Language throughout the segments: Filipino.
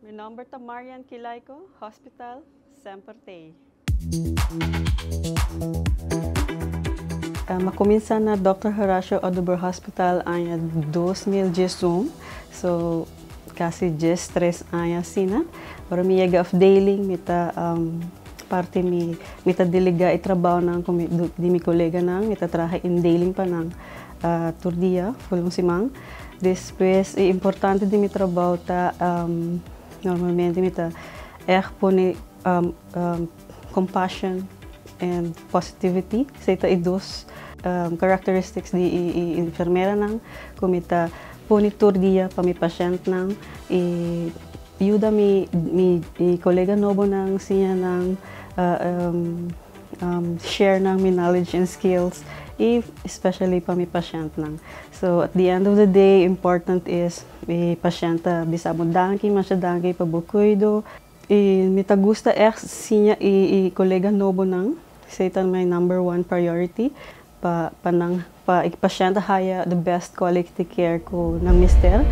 Mi nombre es Marian Kilayko, Hospital Sempertay. Makominsa na Dr. Horacio Oduber Hospital anya 2011. So, kasi 13 anya sina. Para mi yega of daily, mita parte mita delega itrabaho ng di mi kolega nang mita traha in daily pa ng turdia, fulong simang. Después, importante di mi trabaho ta normalmente mita po ni compassion and positivity sa ita idos characteristics di enfermera nang kumita punitur dia pami pasyent nang yuda mi kolega nobo nang siya nang share nang mi knowledge and skills especially pami pasyent nang. So at the end of the day, important is mi pasyenta bisa mo dangki masya dangki pabukuido mita gusta siya kolega nobo nang sa ita may number one priority pa pasyenta haya the best quality care ko ng mister.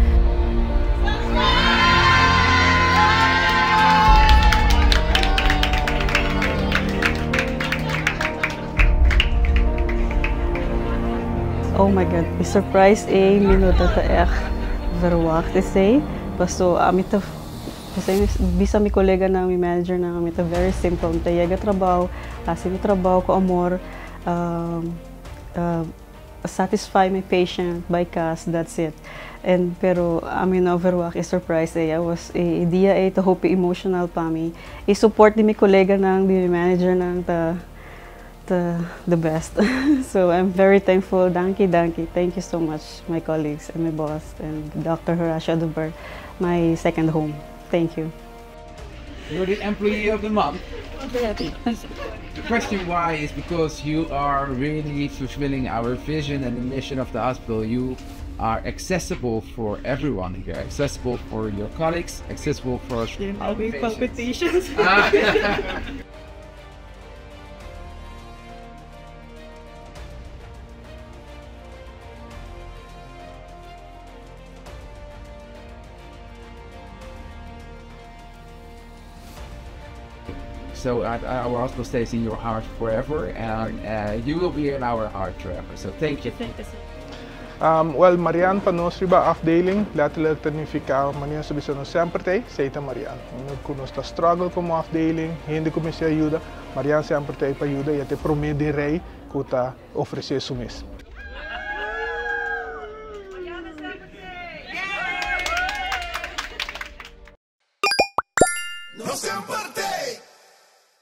Oh my God, surprise minuto ta verwacht pasto amita bisa mi kolega na mi manager na amita very simple ta yega trabaho asi mi trabaho ko amor satisfy my patient by cash, that's it. And pero amin overwork is surprise I was idea to hope emotional pa mi support di mi kolega nang di mi manager nang the best. So I'm very thankful. Thank you so much, my colleagues and my boss and Dr. Horacio Oduber, my second home. Thank you. You're the employee of the month. The question why is because you are really fulfilling our vision and the mission of the hospital. You are accessible for everyone here, accessible for your colleagues, accessible for our palpitations. So our hospital stays in your heart forever, and you will be in our heart forever. So thank you. Thank you, sir. Well, Marian panosriba afdeling, letterlijk tanifica manier sa bisogno sempre te, seita Marian. Kuno sta struggle como afdeling, hindi ko misi ayuda, Marian sempre te pa ayuda, e te promedirei kuta oferecer sumis. No sempre te!